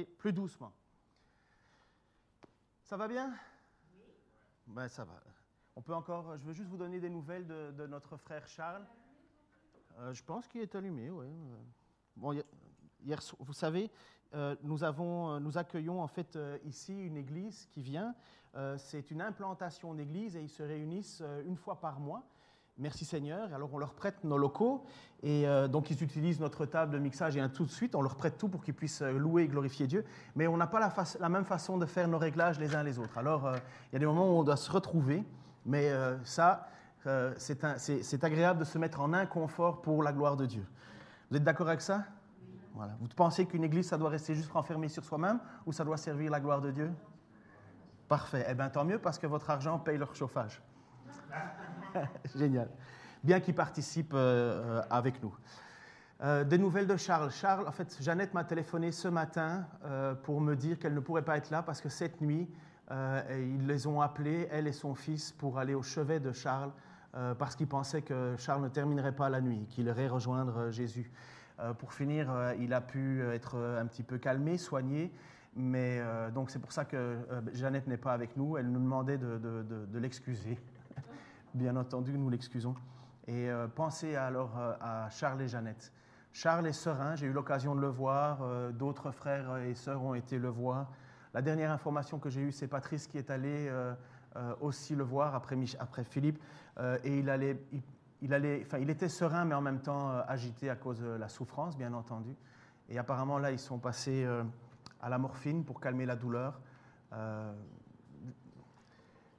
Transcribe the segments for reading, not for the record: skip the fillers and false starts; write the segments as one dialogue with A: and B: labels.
A: Plus doucement. Ça va bien? Oui. Ben, ça va. On peut encore. Je veux juste vous donner des nouvelles de notre frère Charles. Je pense qu'il est allumé, oui. Bon, hier, vous savez, nous accueillons en fait ici une église qui vient. C'est une implantation d'église et ils se réunissent une fois par mois. Merci Seigneur. Alors on leur prête nos locaux et donc ils utilisent notre table de mixage et tout de suite on leur prête tout pour qu'ils puissent louer et glorifier Dieu. Mais on n'a pas la même façon de faire nos réglages les uns les autres. Alors il y a des moments où on doit se retrouver, mais c'est agréable de se mettre en inconfort pour la gloire de Dieu. Vous êtes d'accord avec ça? Voilà. Vous pensez qu'une église, ça doit rester juste renfermé sur soi-même ou ça doit servir la gloire de Dieu? Parfait. Eh bien, tant mieux parce que votre argent paye leur chauffage. Génial. Bien qu'ils participent avec nous. Des nouvelles de Charles. Charles, en fait, Jeannette m'a téléphoné ce matin pour me dire qu'elle ne pourrait pas être là parce que cette nuit, ils les ont appelés, elle et son fils, pour aller au chevet de Charles parce qu'ils pensaient que Charles ne terminerait pas la nuit, qu'il irait rejoindre Jésus. Pour finir, il a pu être un petit peu calmé, soigné, mais donc c'est pour ça que Jeannette n'est pas avec nous. Elle nous demandait de l'excuser. Bien entendu, nous l'excusons. Et pensez alors à Charles et Jeannette. Charles est serein, j'ai eu l'occasion de le voir, d'autres frères et sœurs ont été le voir. La dernière information que j'ai eue, c'est Patrice qui est allé aussi le voir après Philippe, et il était serein, mais en même temps agité à cause de la souffrance, bien entendu. Et apparemment, là, ils sont passés à la morphine pour calmer la douleur.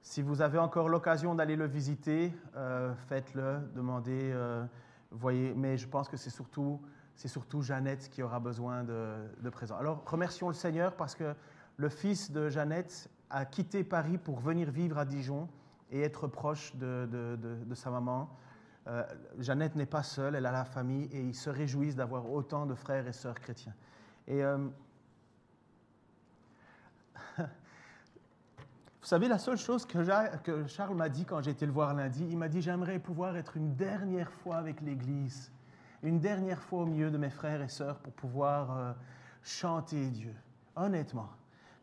A: Si vous avez encore l'occasion d'aller le visiter, faites-le, demandez, voyez. Mais je pense que c'est surtout Jeannette qui aura besoin de présence. Alors, remercions le Seigneur parce que le fils de Jeannette a quitté Paris pour venir vivre à Dijon et être proche de sa maman. Jeannette n'est pas seule, elle a la famille et ils se réjouissent d'avoir autant de frères et sœurs chrétiens. Et vous savez, la seule chose que Charles m'a dit quand j'ai été le voir lundi, il m'a dit « J'aimerais pouvoir être une dernière fois avec l'Église, une dernière fois au milieu de mes frères et sœurs pour pouvoir chanter Dieu. » Honnêtement,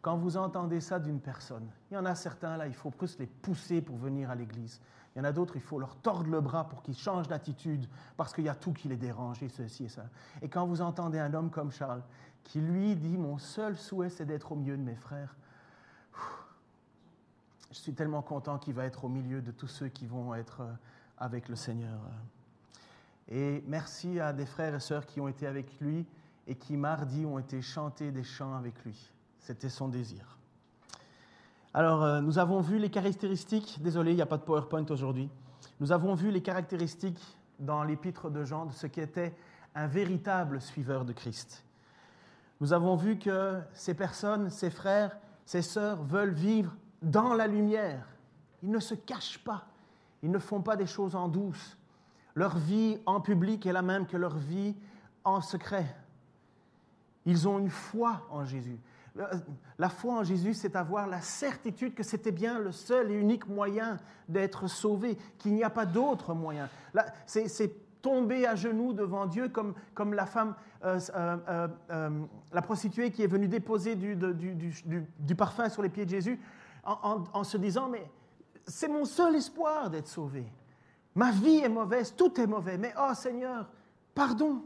A: quand vous entendez ça d'une personne, il y en a certains, là, il faut plus les pousser pour venir à l'Église. Il y en a d'autres, il faut leur tordre le bras pour qu'ils changent d'attitude parce qu'il y a tout qui les dérange et ceci et ça. Et quand vous entendez un homme comme Charles qui lui dit « Mon seul souhait, c'est d'être au milieu de mes frères », je suis tellement content qu'il va être au milieu de tous ceux qui vont être avec le Seigneur. Et merci à des frères et sœurs qui ont été avec lui et qui, mardi, ont été chanter des chants avec lui. C'était son désir. Alors, nous avons vu les caractéristiques, désolé, il n'y a pas de PowerPoint aujourd'hui, nous avons vu les caractéristiques dans l'épître de Jean de ce qui était un véritable suiveur de Christ. Nous avons vu que ces personnes, ces frères, ces sœurs veulent vivre dans la lumière. Ils ne se cachent pas. Ils ne font pas des choses en douce. Leur vie en public est la même que leur vie en secret. Ils ont une foi en Jésus. La foi en Jésus, c'est avoir la certitude que c'était bien le seul et unique moyen d'être sauvé, qu'il n'y a pas d'autre moyen. Là, c'est tomber à genoux devant Dieu comme la femme, la prostituée qui est venue déposer du parfum sur les pieds de Jésus en se disant « Mais c'est mon seul espoir d'être sauvé. Ma vie est mauvaise, tout est mauvais, mais oh Seigneur, pardon. »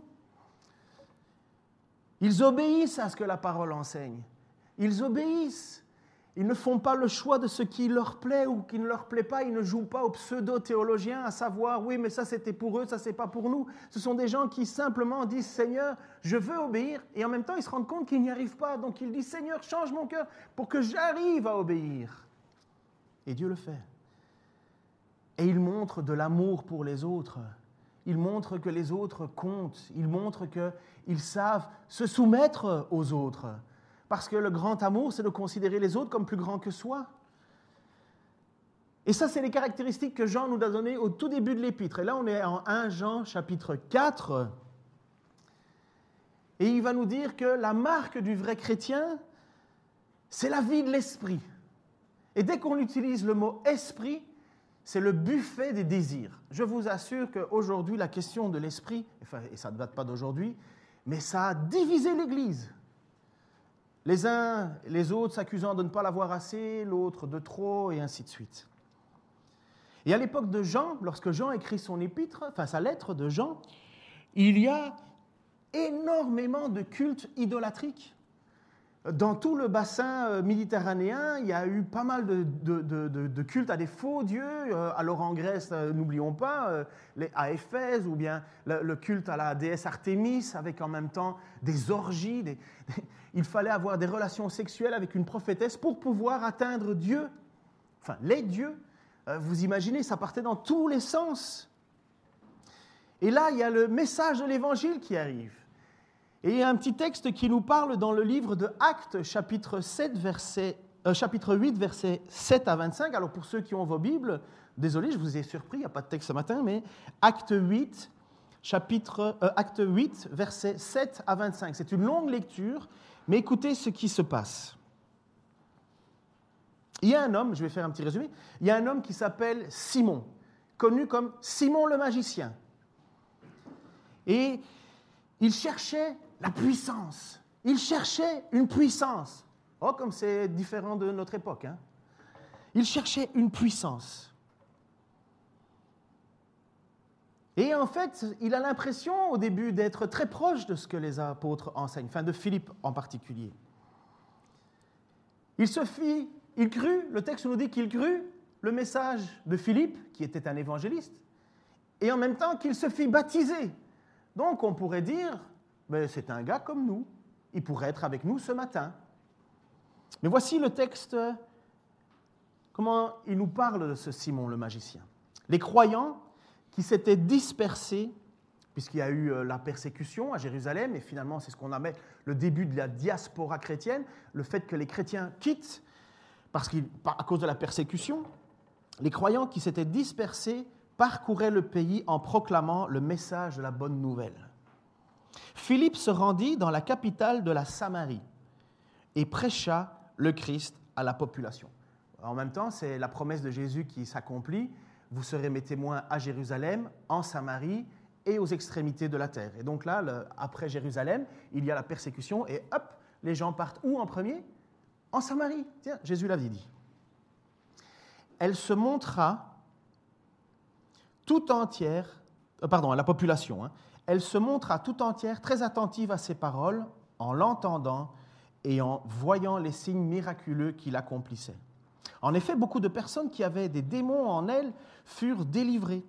A: Ils obéissent à ce que la parole enseigne. Ils obéissent. Ils ne font pas le choix de ce qui leur plaît ou qui ne leur plaît pas. Ils ne jouent pas aux pseudo-théologiens à savoir « Oui, mais ça c'était pour eux, ça c'est pas pour nous. » Ce sont des gens qui simplement disent « Seigneur, je veux obéir. » Et en même temps, ils se rendent compte qu'ils n'y arrivent pas. Donc ils disent « Seigneur, change mon cœur pour que j'arrive à obéir. » Et Dieu le fait. Et il montre de l'amour pour les autres. Il montre que les autres comptent. Il montre qu'ils savent se soumettre aux autres. Parce que le grand amour, c'est de considérer les autres comme plus grands que soi. Et ça, c'est les caractéristiques que Jean nous a données au tout début de l'épître. Et là, on est en 1 Jean, chapitre 4. Et il va nous dire que la marque du vrai chrétien, c'est la vie de l'esprit. Et dès qu'on utilise le mot « esprit », c'est le buffet des désirs. Je vous assure qu'aujourd'hui, la question de l'esprit, et ça ne date pas d'aujourd'hui, mais ça a divisé l'Église. Les uns et les autres s'accusant de ne pas l'avoir assez, l'autre de trop, et ainsi de suite. Et à l'époque de Jean, lorsque Jean écrit son épître, enfin sa lettre de Jean, il y a énormément de cultes idolâtriques. Dans tout le bassin méditerranéen, il y a eu pas mal de cultes à des faux dieux. Alors en Grèce, n'oublions pas, à Éphèse, ou bien le culte à la déesse Artémis, avec en même temps des orgies. Il fallait avoir des relations sexuelles avec une prophétesse pour pouvoir atteindre Dieu, enfin les dieux. Vous imaginez, ça partait dans tous les sens. Et là, il y a le message de l'Évangile qui arrive. Et il y a un petit texte qui nous parle dans le livre de Actes, chapitre 8, versets 7 à 25. Alors pour ceux qui ont vos Bibles, désolé, je vous ai surpris, il n'y a pas de texte ce matin, mais Actes 8, versets 7 à 25. C'est une longue lecture, mais écoutez ce qui se passe. Il y a un homme, je vais faire un petit résumé, il y a un homme qui s'appelle Simon, connu comme Simon le magicien. Et il cherchait la puissance. Il cherchait une puissance. Oh, comme c'est différent de notre époque. Hein? Il cherchait une puissance. Et en fait, il a l'impression au début d'être très proche de ce que les apôtres enseignent, enfin de Philippe en particulier. Il crut, le texte nous dit qu'il crut le message de Philippe, qui était un évangéliste, et en même temps qu'il se fit baptiser. Donc on pourrait dire, mais c'est un gars comme nous, il pourrait être avec nous ce matin. Mais voici le texte, comment il nous parle de ce Simon le magicien. Les croyants qui s'étaient dispersés, puisqu'il y a eu la persécution à Jérusalem, et finalement c'est ce qu'on appelle le début de la diaspora chrétienne, le fait que les chrétiens quittent à cause de la persécution, les croyants qui s'étaient dispersés parcouraient le pays en proclamant le message de la bonne nouvelle. Philippe se rendit dans la capitale de la Samarie et prêcha le Christ à la population. En même temps, c'est la promesse de Jésus qui s'accomplit. Vous serez mes témoins à Jérusalem, en Samarie et aux extrémités de la terre. Et donc là, après Jérusalem, il y a la persécution et hop, les gens partent où en premier ? En Samarie. Tiens, Jésus l'avait dit. Elle se montra tout entière, à la population, elle se montra tout entière très attentive à ses paroles, en l'entendant et en voyant les signes miraculeux qu'il accomplissait. En effet, beaucoup de personnes qui avaient des démons en elles furent délivrées.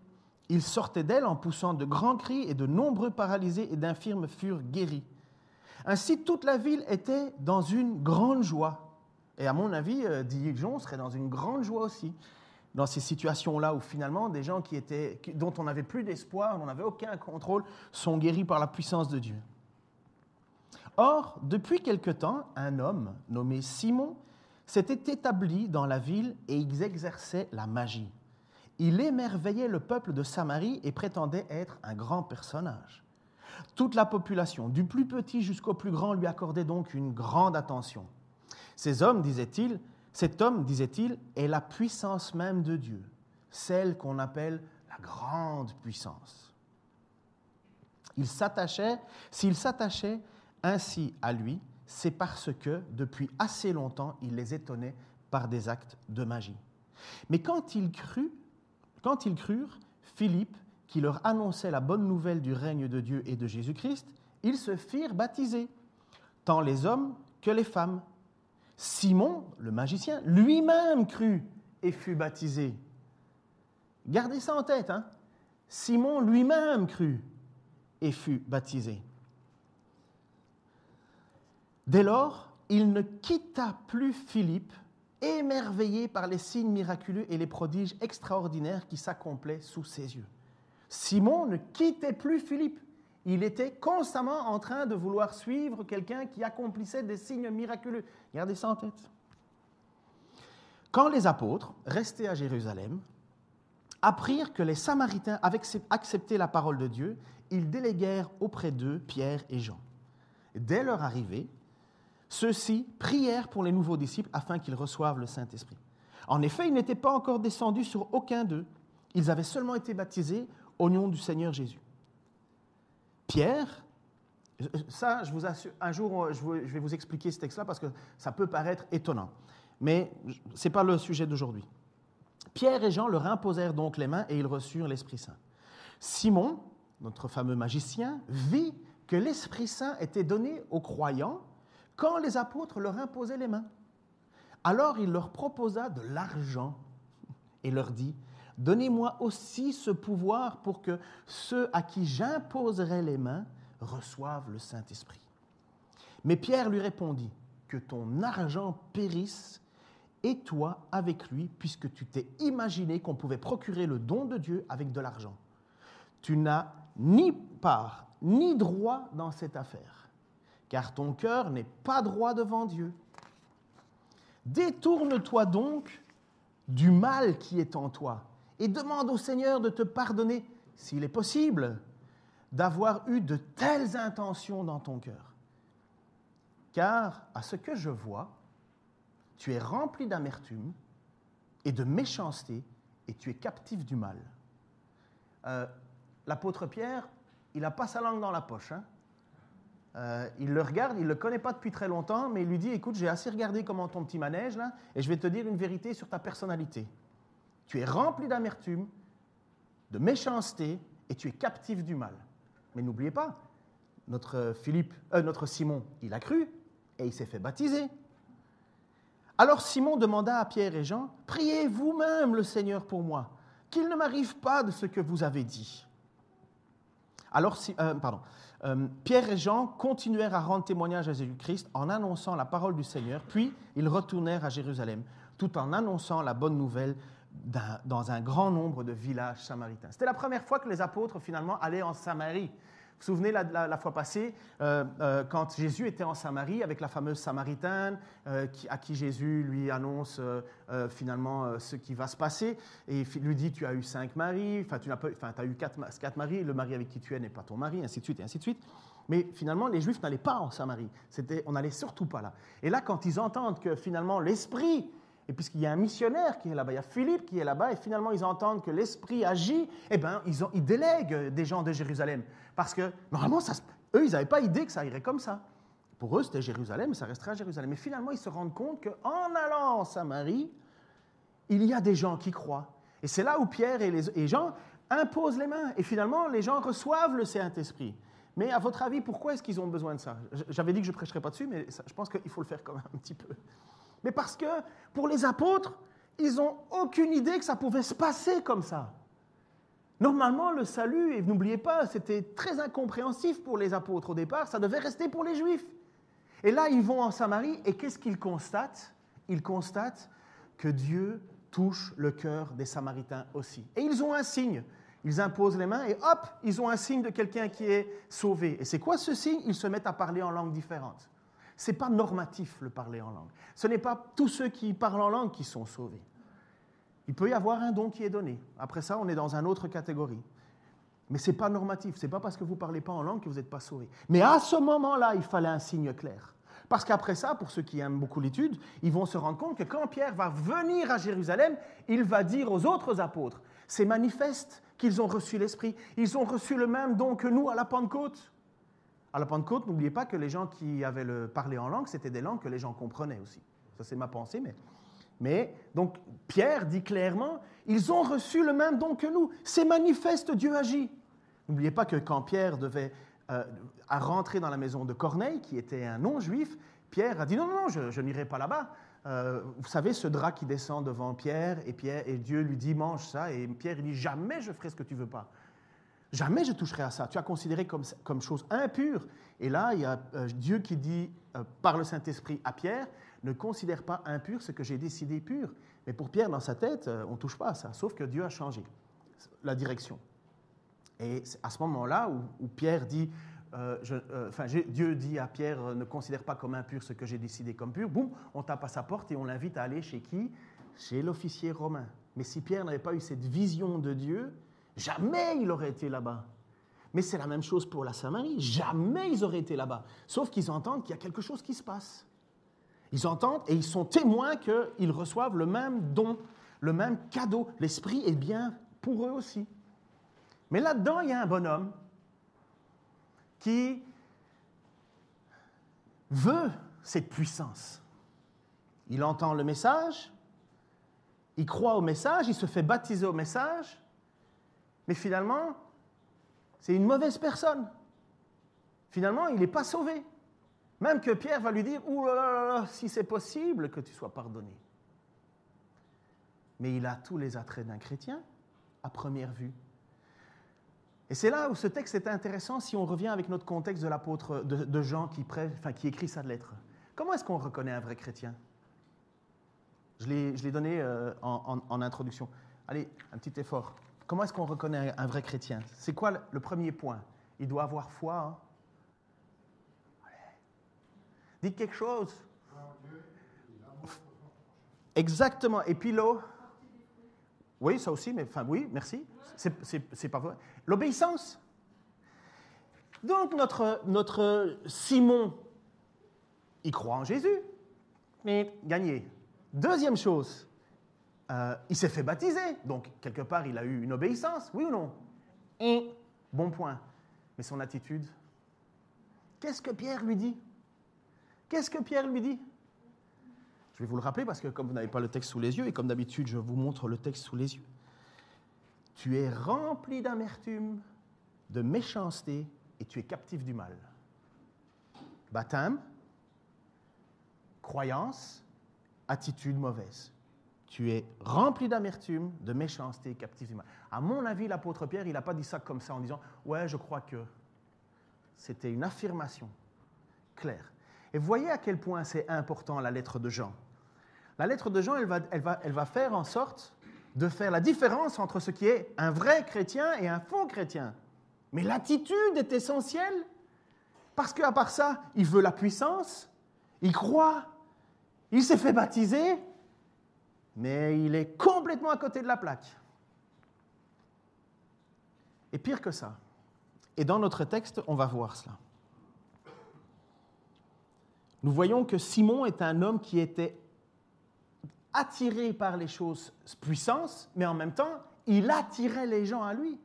A: Ils sortaient d'elles en poussant de grands cris et de nombreux paralysés et d'infirmes furent guéris. Ainsi, toute la ville était dans une grande joie. Et à mon avis, Dijon serait dans une grande joie aussi, dans ces situations-là où finalement des gens dont on n'avait plus d'espoir, on n'avait aucun contrôle, sont guéris par la puissance de Dieu. Or, depuis quelque temps, un homme nommé Simon s'était établi dans la ville et il exerçait la magie. Il émerveillait le peuple de Samarie et prétendait être un grand personnage. Toute la population, du plus petit jusqu'au plus grand, lui accordait donc une grande attention. Cet homme, disait-il, est la puissance même de Dieu, celle qu'on appelle la grande puissance. S'il s'attachait ainsi à lui, c'est parce que, depuis assez longtemps, il les étonnait par des actes de magie. Mais quand ils crurent Philippe, qui leur annonçait la bonne nouvelle du règne de Dieu et de Jésus-Christ, ils se firent baptiser, tant les hommes que les femmes. Simon, le magicien, lui-même crut et fut baptisé. Gardez ça en tête, hein? Simon lui-même crut et fut baptisé. Dès lors, il ne quitta plus Philippe, émerveillé par les signes miraculeux et les prodiges extraordinaires qui s'accomplissaient sous ses yeux. Simon ne quittait plus Philippe. Il était constamment en train de vouloir suivre quelqu'un qui accomplissait des signes miraculeux. Gardez ça en tête. Quand les apôtres, restés à Jérusalem, apprirent que les Samaritains avaient accepté la parole de Dieu, ils déléguèrent auprès d'eux Pierre et Jean. Dès leur arrivée, ceux-ci prièrent pour les nouveaux disciples afin qu'ils reçoivent le Saint-Esprit. En effet, ils n'étaient pas encore descendus sur aucun d'eux. Ils avaient seulement été baptisés au nom du Seigneur Jésus. Pierre, Ça, je vous assure, un jour, je vais vous expliquer ce texte-là parce que ça peut paraître étonnant. Mais ce n'est pas le sujet d'aujourd'hui. Pierre et Jean leur imposèrent donc les mains et ils reçurent l'Esprit Saint. Simon, notre fameux magicien, vit que l'Esprit Saint était donné aux croyants quand les apôtres leur imposaient les mains. Alors il leur proposa de l'argent et leur dit « Donnez-moi aussi ce pouvoir pour que ceux à qui j'imposerai les mains reçoivent le Saint-Esprit. » Mais Pierre lui répondit « Que ton argent périsse et toi avec lui, puisque tu t'es imaginé qu'on pouvait procurer le don de Dieu avec de l'argent. Tu n'as ni part ni droit dans cette affaire, car ton cœur n'est pas droit devant Dieu. Détourne-toi donc du mal qui est en toi et demande au Seigneur de te pardonner, s'il est possible, d'avoir eu de telles intentions dans ton cœur. Car, à ce que je vois, tu es rempli d'amertume et de méchanceté et tu es captif du mal. L'apôtre Pierre, il n'a pas sa langue dans la poche. Il le regarde, il ne le connaît pas depuis très longtemps, mais il lui dit, écoute, j'ai assez regardé comment ton petit manège, là, et je vais te dire une vérité sur ta personnalité. Tu es rempli d'amertume, de méchanceté et tu es captif du mal. Mais n'oubliez pas, notre Simon, il a cru et il s'est fait baptiser. Alors Simon demanda à Pierre et Jean, « Priez vous-même le Seigneur pour moi, qu'il ne m'arrive pas de ce que vous avez dit. » Alors, Pierre et Jean continuèrent à rendre témoignage à Jésus-Christ en annonçant la parole du Seigneur, puis ils retournèrent à Jérusalem, tout en annonçant la bonne nouvelle dans un grand nombre de villages samaritains. C'était la première fois que les apôtres, finalement, allaient en Samarie. Vous vous souvenez, la fois passée, quand Jésus était en Samarie avec la fameuse Samaritaine à qui Jésus lui annonce finalement ce qui va se passer et il lui dit « tu as eu 5 maris, tu as eu 4 maris, le mari avec qui tu es n'est pas ton mari, ainsi de suite, et ainsi de suite. » Mais finalement, les Juifs n'allaient pas en Samarie. On n'allait surtout pas là. Et là, quand ils entendent que finalement l'Esprit, et puisqu'il y a un missionnaire qui est là-bas, il y a Philippe qui est là-bas, et finalement ils entendent que l'Esprit agit, eh bien, ils délèguent des gens de Jérusalem. Parce que, normalement, eux, ils n'avaient pas idée que ça irait comme ça. Pour eux, c'était Jérusalem, et ça resterait à Jérusalem. Mais finalement, ils se rendent compte qu'en allant en Samarie, il y a des gens qui croient. Et c'est là où Pierre et Jean imposent les mains. Et finalement, les gens reçoivent le Saint-Esprit. Mais à votre avis, pourquoi est-ce qu'ils ont besoin de ça? J'avais dit que je ne prêcherais pas dessus, mais je pense qu'il faut le faire quand même un petit peu. Mais parce que, pour les apôtres, ils n'ont aucune idée que ça pouvait se passer comme ça. Normalement, le salut, et n'oubliez pas, c'était très incompréhensif pour les apôtres au départ, ça devait rester pour les Juifs. Et là, ils vont en Samarie, et qu'est-ce qu'ils constatent? Ils constatent que Dieu touche le cœur des Samaritains aussi. Et ils ont un signe. Ils imposent les mains, et hop, ils ont un signe de quelqu'un qui est sauvé. Et c'est quoi ce signe? Ils se mettent à parler en langue différente. Ce n'est pas normatif, le parler en langue. Ce n'est pas tous ceux qui parlent en langue qui sont sauvés. Il peut y avoir un don qui est donné. Après ça, on est dans une autre catégorie. Mais ce n'est pas normatif. Ce n'est pas parce que vous ne parlez pas en langue que vous n'êtes pas sauvé. Mais à ce moment-là, il fallait un signe clair. Parce qu'après ça, pour ceux qui aiment beaucoup l'étude, ils vont se rendre compte que quand Pierre va venir à Jérusalem, il va dire aux autres apôtres, c'est manifeste qu'ils ont reçu l'Esprit. Ils ont reçu le même don que nous à la Pentecôte. À la Pentecôte, n'oubliez pas que les gens qui avaient parlé en langue, c'était des langues que les gens comprenaient aussi. Ça, c'est ma pensée, mais donc, Pierre dit clairement, ils ont reçu le même don que nous. C'est manifeste, Dieu agit. N'oubliez pas que quand Pierre devait rentrer dans la maison de Corneille, qui était un non-juif, Pierre a dit, non, je n'irai pas là-bas. Vous savez, ce drap qui descend devant Pierre, et Dieu lui dit, mange ça, et Pierre il dit, jamais je ferai ce que tu veux pas. Jamais je toucherai à ça. Tu as considéré comme chose impure. Et là, il y a Dieu qui dit, par le Saint-Esprit à Pierre, ne considère pas impur ce que j'ai décidé pur. Mais pour Pierre, dans sa tête, on ne touche pas à ça, sauf que Dieu a changé la direction. Et c'est à ce moment-là où Pierre dit, Dieu dit à Pierre, ne considère pas comme impur ce que j'ai décidé comme pur. Boum, on tape à sa porte et on l'invite à aller chez qui? Chez l'officier romain. Mais si Pierre n'avait pas eu cette vision de Dieu, jamais il aurait été là-bas. Mais c'est la même chose pour la Samarie. Jamais ils auraient été là-bas. Sauf qu'ils entendent qu'il y a quelque chose qui se passe. Ils entendent et ils sont témoins qu'ils reçoivent le même don, le même cadeau. L'Esprit est bien pour eux aussi. Mais là-dedans, il y a un bonhomme qui veut cette puissance. Il entend le message, il croit au message, il se fait baptiser au message, mais finalement, c'est une mauvaise personne. Finalement, il n'est pas sauvé. Même que Pierre va lui dire « Ouh là là là, si c'est possible que tu sois pardonné. » Mais il a tous les attraits d'un chrétien, à première vue. Et c'est là où ce texte est intéressant si on revient avec notre contexte de l'apôtre de Jean qui écrit sa lettre. Comment est-ce qu'on reconnaît un vrai chrétien? Je l'ai donné en introduction. Allez, un petit effort. Comment est-ce qu'on reconnaît un vrai chrétien? C'est quoi le premier point? Il doit avoir foi. Hein? Dites quelque chose. Exactement. Et puis l'eau? Oui, ça aussi, mais enfin oui, merci. C'est pas vrai. L'obéissance. Donc notre Simon, il croit en Jésus, mais gagné. Deuxième chose, il s'est fait baptiser, donc quelque part il a eu une obéissance, oui ou non? Et bon point. Mais son attitude, qu'est-ce que Pierre lui dit? Qu'est-ce que Pierre lui dit? Je vais vous le rappeler parce que comme vous n'avez pas le texte sous les yeux, et comme d'habitude je vous montre le texte sous les yeux. Tu es rempli d'amertume, de méchanceté, et tu es captif du mal. Baptême, croyance, attitude mauvaise. Tu es rempli d'amertume, de méchanceté, captif du mal. À mon avis, l'apôtre Pierre, il n'a pas dit ça comme ça en disant « Ouais, je crois que… » C'était une affirmation claire. Et vous voyez à quel point c'est important la lettre de Jean. La lettre de Jean, elle va faire en sorte de faire la différence entre ce qui est un vrai chrétien et un faux chrétien. Mais l'attitude est essentielle, parce qu'à part ça, il veut la puissance, il croit, il s'est fait baptiser, mais il est complètement à côté de la plaque. Et pire que ça, et dans notre texte, on va voir cela. Nous voyons que Simon est un homme qui était attiré par les choses puissantes, mais en même temps, il attirait les gens à lui.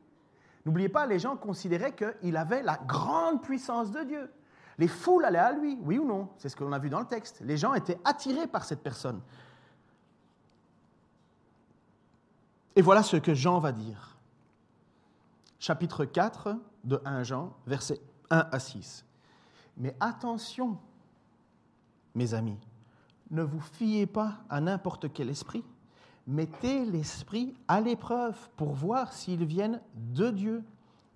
A: N'oubliez pas, les gens considéraient qu'il avait la grande puissance de Dieu. Les foules allaient à lui, oui ou non? C'est ce que l'on a vu dans le texte. Les gens étaient attirés par cette personne. Et voilà ce que Jean va dire. Chapitre 4 de 1 Jean, versets 1 à 6. Mais attention, mes amis, ne vous fiez pas à n'importe quel esprit. Mettez l'esprit à l'épreuve pour voir s'ils viennent de Dieu,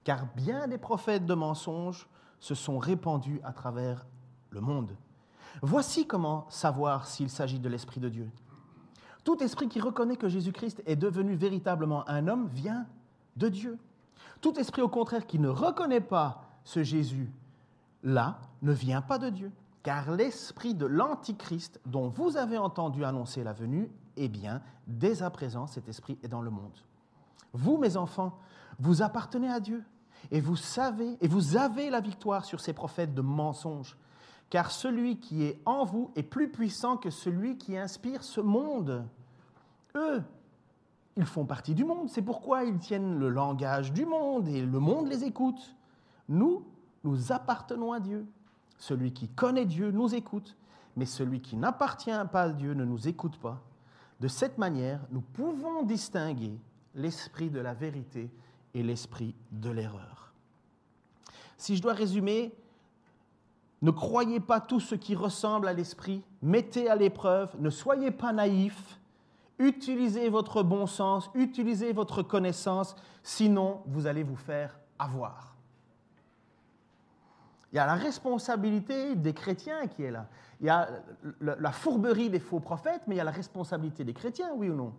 A: car bien des prophètes de mensonges se sont répandus à travers le monde. Voici comment savoir s'il s'agit de l'Esprit de Dieu. Tout esprit qui reconnaît que Jésus-Christ est devenu véritablement un homme vient de Dieu. Tout esprit, au contraire, qui ne reconnaît pas ce Jésus-là ne vient pas de Dieu. Car l'esprit de l'Antichrist dont vous avez entendu annoncer la venue, eh bien, dès à présent, cet esprit est dans le monde. Vous, mes enfants, vous appartenez à Dieu et vous avez la victoire sur ces prophètes de mensonges. Car celui qui est en vous est plus puissant que celui qui inspire ce monde. Eux, ils font partie du monde, c'est pourquoi ils tiennent le langage du monde et le monde les écoute. Nous appartenons à Dieu. Celui qui connaît Dieu nous écoute, mais celui qui n'appartient pas à Dieu ne nous écoute pas. De cette manière, nous pouvons distinguer l'esprit de la vérité et l'esprit de l'erreur. Si je dois résumer, ne croyez pas tout ce qui ressemble à l'esprit, mettez à l'épreuve, ne soyez pas naïfs, utilisez votre bon sens, utilisez votre connaissance, sinon vous allez vous faire avoir. Il y a la responsabilité des chrétiens qui est là. Il y a la fourberie des faux prophètes, mais il y a la responsabilité des chrétiens, oui ou non?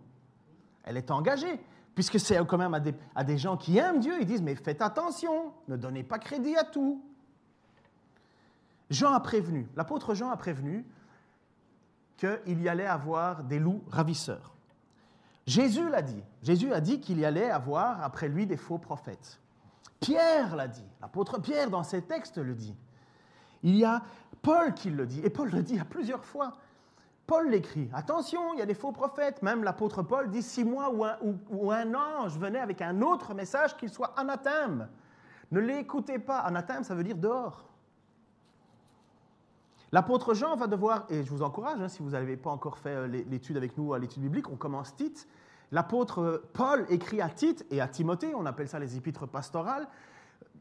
A: Elle est engagée, puisque c'est quand même à des gens qui aiment Dieu, ils disent, mais faites attention, ne donnez pas crédit à tout. Jean a prévenu, l'apôtre Jean a prévenu qu'il y allait avoir des loups ravisseurs. Jésus l'a dit. Jésus a dit qu'il y allait avoir après lui des faux prophètes. Pierre l'a dit, l'apôtre Pierre dans ses textes le dit. Il y a Paul qui le dit, et Paul le dit à plusieurs fois. Paul l'écrit, attention, il y a des faux prophètes. Même l'apôtre Paul dit, si moi ou un ange venait avec un autre message, qu'il soit anathème. Ne l'écoutez pas, anathème ça veut dire dehors. L'apôtre Jean va devoir, et je vous encourage, hein, si vous n'avez pas encore fait l'étude avec nous à l'étude biblique, on commence Tite. L'apôtre Paul écrit à Tite et à Timothée, on appelle ça les épîtres pastorales.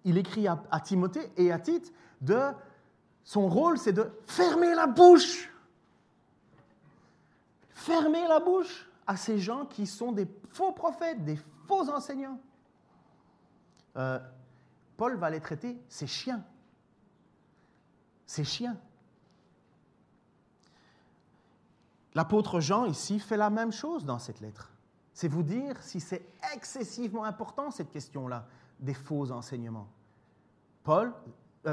A: Il écrit à Timothée et à Tite, son rôle c'est de fermer la bouche. Fermer la bouche à ces gens qui sont des faux prophètes, des faux enseignants. Paul va les traiter, ces chiens. Ces chiens. L'apôtre Jean, ici, fait la même chose dans cette lettre. C'est vous dire si c'est excessivement important, cette question-là, des faux enseignements.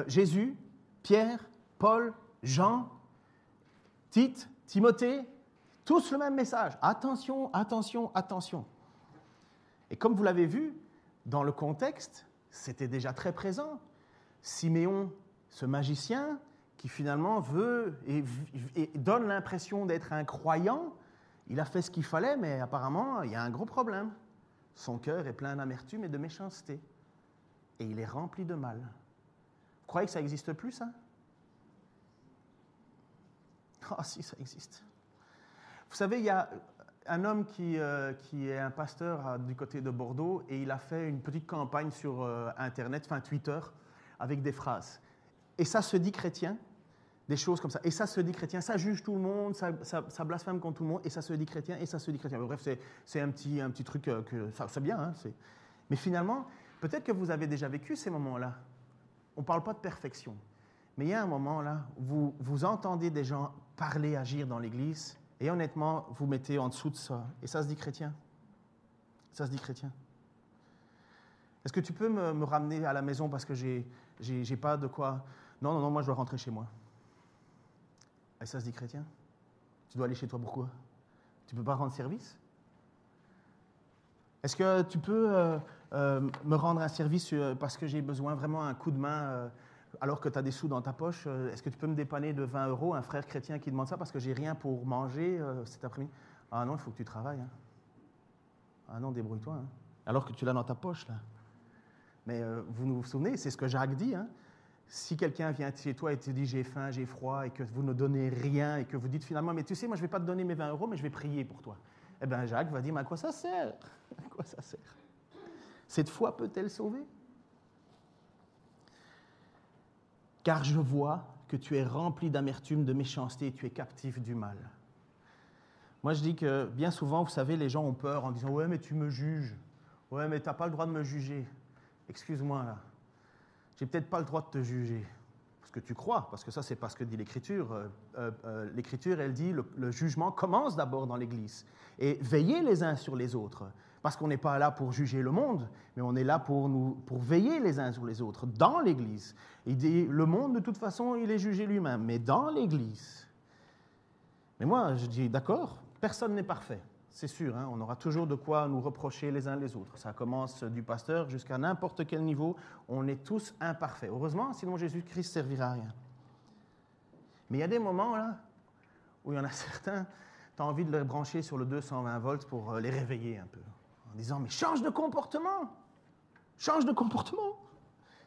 A: Jésus, Pierre, Paul, Jean, Tite, Timothée, tous le même message. Attention, attention, attention. Et comme vous l'avez vu, dans le contexte, c'était déjà très présent. Siméon, ce magicien, qui finalement veut et donne l'impression d'être un croyant, il a fait ce qu'il fallait, mais apparemment, il y a un gros problème. Son cœur est plein d'amertume et de méchanceté. Et il est rempli de mal. Vous croyez que ça n'existe plus, ça? Ah si, ça existe. Vous savez, il y a un homme qui est un pasteur du côté de Bordeaux, et il a fait une petite campagne sur Internet, enfin Twitter, avec des phrases. Et ça se dit chrétien, des choses comme ça. Et ça se dit chrétien, ça juge tout le monde, ça blasphème contre tout le monde, et ça se dit chrétien, et ça se dit chrétien. Bref, c'est un petit truc que c'est bien. Hein, mais finalement, peut-être que vous avez déjà vécu ces moments-là. On ne parle pas de perfection. Mais il y a un moment là, où vous entendez des gens parler, agir dans l'Église, et honnêtement, vous mettez en dessous de ça. Et ça se dit chrétien. Ça se dit chrétien. Est-ce que tu peux me ramener à la maison parce que j'ai pas de quoi... Non, moi je dois rentrer chez moi. Et ça se dit chrétien? Tu dois aller chez toi, pourquoi? Tu ne peux pas rendre service? Est-ce que tu peux me rendre un service parce que j'ai besoin vraiment un coup de main alors que tu as des sous dans ta poche? Est-ce que tu peux me dépanner de 20 €, un frère chrétien qui demande ça parce que j'ai rien pour manger cet après-midi? Ah non, il faut que tu travailles. Hein. Ah non, débrouille-toi. Hein. Alors que tu l'as dans ta poche, là. Mais vous vous souvenez, c'est ce que Jacques dit, hein? Si quelqu'un vient chez toi et te dit « j'ai faim, j'ai froid » et que vous ne donnez rien et que vous dites finalement « mais tu sais, moi je ne vais pas te donner mes 20 €, mais je vais prier pour toi », eh bien Jacques va dire « mais à quoi ça sert? À quoi ça sert? Cette foi peut-elle sauver? Car je vois que tu es rempli d'amertume, de méchanceté et tu es captif du mal. » Moi je dis que bien souvent, vous savez, les gens ont peur en disant « ouais, mais tu me juges. Ouais, mais tu n'as pas le droit de me juger. » Excuse-moi là. J'ai peut-être pas le droit de te juger, parce que tu crois, parce que ça, c'est pas ce que dit l'Écriture. L'Écriture, elle dit le jugement commence d'abord dans l'Église. Et veillez les uns sur les autres, parce qu'on n'est pas là pour juger le monde, mais on est là pour veiller les uns sur les autres, dans l'Église. Il dit, le monde, de toute façon, il est jugé lui-même, mais dans l'Église. Mais moi, je dis, d'accord, personne n'est parfait. C'est sûr, hein, on aura toujours de quoi nous reprocher les uns les autres. Ça commence du pasteur jusqu'à n'importe quel niveau. On est tous imparfaits. Heureusement, sinon Jésus-Christ ne servira à rien. Mais il y a des moments là où il y en a certains, tu as envie de les brancher sur le 220 volts pour les réveiller un peu. En disant, mais change de comportement. Change de comportement.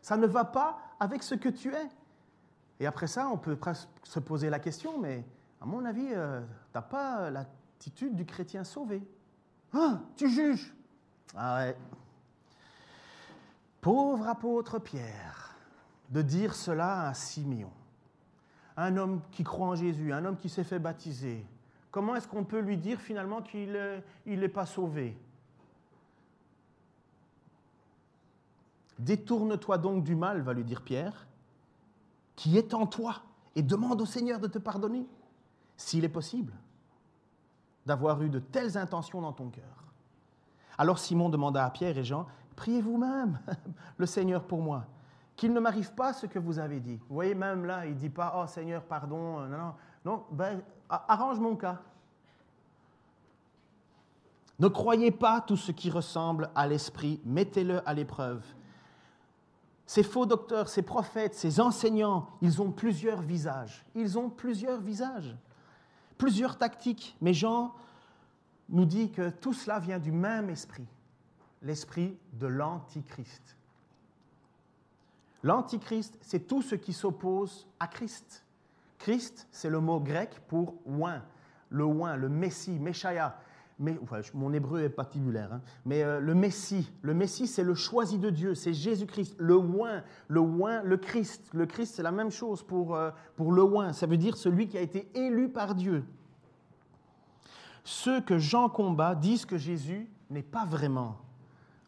A: Ça ne va pas avec ce que tu es. Et après ça, on peut presque se poser la question, mais à mon avis, tu n'as pas l'attitude du chrétien sauvé. Ah, tu juges. Ah ouais. Pauvre apôtre Pierre, de dire cela à Siméon, un homme qui croit en Jésus, un homme qui s'est fait baptiser. Comment est-ce qu'on peut lui dire finalement qu'il n'est pas sauvé? Détourne-toi donc du mal, va lui dire Pierre, qui est en toi, et demande au Seigneur de te pardonner, s'il est possible d'avoir eu de telles intentions dans ton cœur. Alors Simon demanda à Pierre et Jean, « Priez vous-même le Seigneur pour moi, qu'il ne m'arrive pas ce que vous avez dit. » Vous voyez, même là, il ne dit pas, « Oh Seigneur, pardon. » Non, arrange mon cas. Ne croyez pas tout ce qui ressemble à l'esprit, mettez-le à l'épreuve. Ces faux docteurs, ces prophètes, ces enseignants, ils ont plusieurs visages. Ils ont plusieurs visages. Plusieurs tactiques, mais Jean nous dit que tout cela vient du même esprit, l'esprit de l'Antichrist. L'Antichrist, c'est tout ce qui s'oppose à Christ. Christ, c'est le mot grec pour oint, le Messie, Meshaïa. Mais, enfin, mon hébreu est patibulaire, hein. Mais le Messie, c'est le choisi de Dieu, c'est Jésus-Christ, le oint, le Christ. Le Christ, c'est la même chose pour le oint, ça veut dire celui qui a été élu par Dieu. Ceux que Jean combat disent que Jésus n'est pas vraiment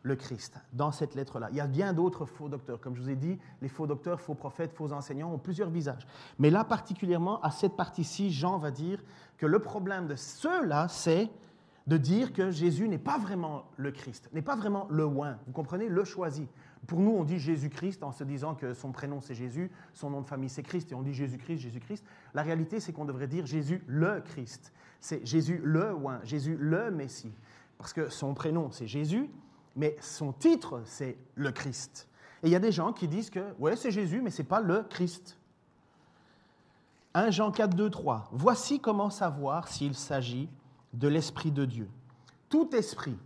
A: le Christ dans cette lettre-là. Il y a bien d'autres faux docteurs. Comme je vous ai dit, les faux docteurs, faux prophètes, faux enseignants ont plusieurs visages. Mais là, particulièrement, à cette partie-ci, Jean va dire que le problème de ceux-là, c'est de dire que Jésus n'est pas vraiment le Christ, n'est pas vraiment le oint. Vous comprenez? Le choisi. Pour nous, on dit Jésus-Christ en se disant que son prénom c'est Jésus, son nom de famille c'est Christ, et on dit Jésus-Christ, Jésus-Christ. La réalité, c'est qu'on devrait dire Jésus le Christ. C'est Jésus le oint, Jésus le Messie. Parce que son prénom c'est Jésus, mais son titre c'est le Christ. Et il y a des gens qui disent que, ouais, c'est Jésus, mais ce n'est pas le Christ. 1 Jean 4, 2, 3. Voici comment savoir s'il s'agit de l'Esprit de Dieu. Tout esprit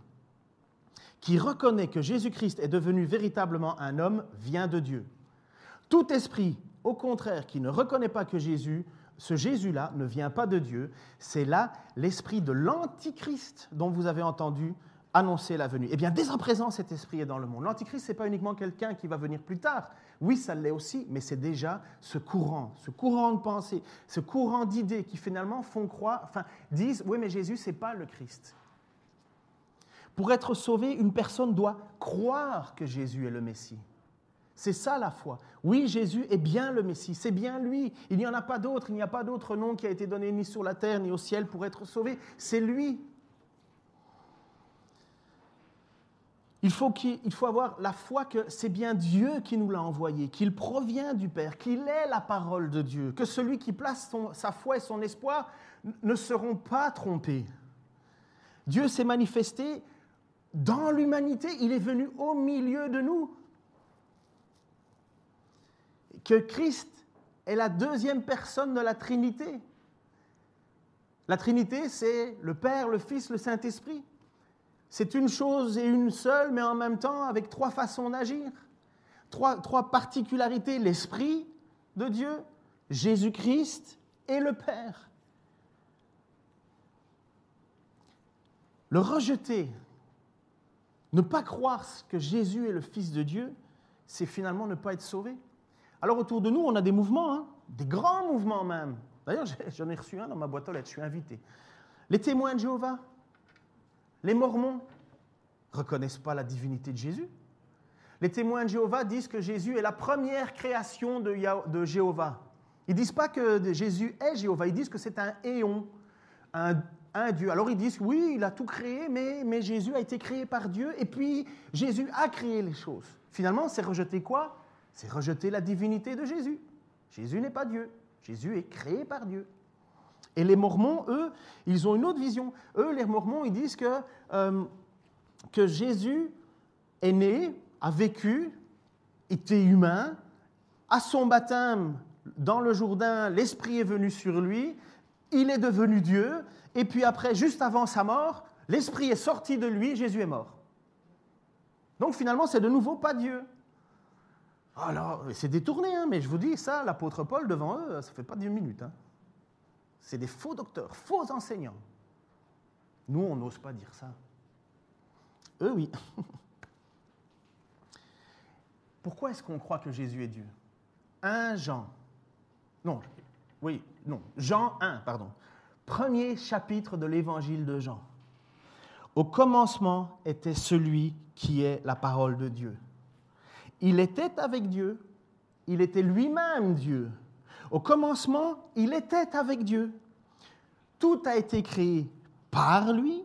A: qui reconnaît que Jésus-Christ est devenu véritablement un homme vient de Dieu. Tout esprit, au contraire, qui ne reconnaît pas que ce Jésus-là ne vient pas de Dieu, c'est là l'esprit de l'Antichrist dont vous avez entendu annoncer la venue. Eh bien, dès à présent, cet esprit est dans le monde. L'Antichrist, ce n'est pas uniquement quelqu'un qui va venir plus tard. Oui, ça l'est aussi, mais c'est déjà ce courant de pensée, ce courant d'idées qui finalement disent, oui, mais Jésus, ce n'est pas le Christ. Pour être sauvé, une personne doit croire que Jésus est le Messie. C'est ça la foi. Oui, Jésus est bien le Messie, c'est bien lui. Il n'y en a pas d'autre, il n'y a pas d'autre nom qui a été donné ni sur la terre ni au ciel pour être sauvé. C'est lui. Il faut avoir la foi que c'est bien Dieu qui nous l'a envoyé, qu'il provient du Père, qu'il est la parole de Dieu, que celui qui place sa foi et son espoir ne seront pas trompés. Dieu s'est manifesté dans l'humanité, il est venu au milieu de nous. Que Christ est la deuxième personne de la Trinité. La Trinité, c'est le Père, le Fils, le Saint-Esprit. C'est une chose et une seule, mais en même temps avec trois façons d'agir. Trois particularités, l'Esprit de Dieu, Jésus-Christ et le Père. Le rejeter, ne pas croire que Jésus est le Fils de Dieu, c'est finalement ne pas être sauvé. Alors autour de nous, on a des mouvements, hein, des grands mouvements même. D'ailleurs, j'en ai reçu un dans ma boîte aux lettres, je suis invité. Les témoins de Jéhovah, les Mormons ne reconnaissent pas la divinité de Jésus. Les témoins de Jéhovah disent que Jésus est la première création de Jéhovah. Ils ne disent pas que Jésus est Jéhovah, ils disent que c'est un éon, un Dieu. Alors ils disent, oui, il a tout créé, mais Jésus a été créé par Dieu, et puis Jésus a créé les choses. Finalement, c'est rejeter quoi? C'est rejeter la divinité de Jésus. Jésus n'est pas Dieu. Jésus est créé par Dieu. Et les Mormons, eux, ils ont une autre vision. Eux, les Mormons, ils disent que Jésus est né, a vécu, était humain. À son baptême, dans le Jourdain, l'Esprit est venu sur lui. Il est devenu Dieu. Et puis après, juste avant sa mort, l'Esprit est sorti de lui, Jésus est mort. Donc finalement, c'est de nouveau pas Dieu. Alors, c'est détourné, hein, mais je vous dis, ça, l'apôtre Paul, devant eux, ça ne fait pas 10 minutes. Hein. C'est des faux docteurs, faux enseignants. Nous, on n'ose pas dire ça. Eux, oui. Pourquoi est-ce qu'on croit que Jésus est Dieu? Jean 1, pardon. Premier chapitre de l'évangile de Jean. Au commencement était celui qui est la parole de Dieu. Il était avec Dieu, il était lui-même Dieu. Au commencement, il était avec Dieu. Tout a été créé par lui,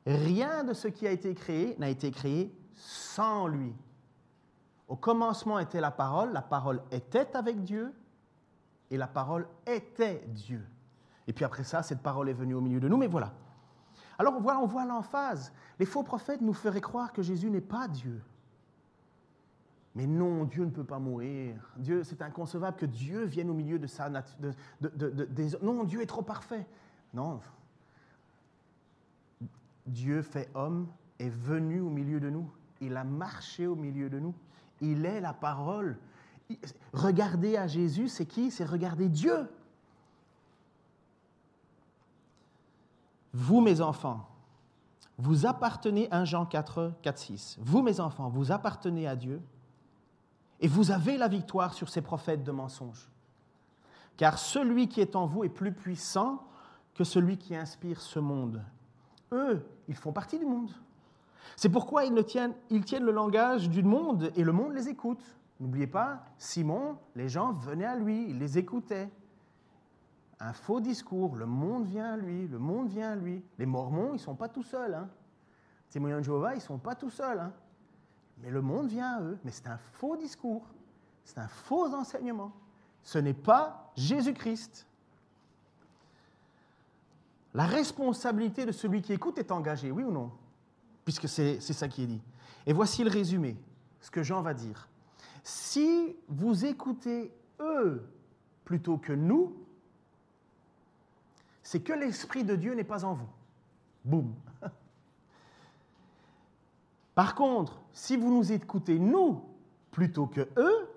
A: rien de ce qui a été créé n'a été créé sans lui. Au commencement était la parole était avec Dieu, et la parole était Dieu. Et puis après ça, cette parole est venue au milieu de nous, mais voilà. Alors on voit l'emphase. Les faux prophètes nous feraient croire que Jésus n'est pas Dieu. Mais non, Dieu ne peut pas mourir. Dieu, c'est inconcevable que Dieu vienne au milieu de sa nature. Non, Dieu est trop parfait. Non. Dieu fait homme est venu au milieu de nous. Il a marché au milieu de nous. Il est la parole. Regarder à Jésus, c'est qui? C'est regarder Dieu. Vous, mes enfants, vous appartenez, 1 Jean 4, 4, 6. Vous, mes enfants, vous appartenez à Dieu et vous avez la victoire sur ces prophètes de mensonges. Car celui qui est en vous est plus puissant que celui qui inspire ce monde. Eux, ils font partie du monde. C'est pourquoi ils tiennent le langage du monde et le monde les écoute. N'oubliez pas, Simon, les gens venaient à lui, ils les écoutaient. Un faux discours, le monde vient à lui, le monde vient à lui. Les Mormons, ils ne sont pas tout seuls. Hein. Les témoins de Jéhovah, ils ne sont pas tout seuls. Hein. Mais le monde vient à eux. Mais c'est un faux discours, c'est un faux enseignement. Ce n'est pas Jésus-Christ. La responsabilité de celui qui écoute est engagée, oui ou non? Puisque c'est ça qui est dit. Et voici le résumé, ce que Jean va dire. Si vous écoutez eux plutôt que nous, c'est que l'Esprit de Dieu n'est pas en vous. Boum. Par contre, si vous nous écoutez nous plutôt que eux,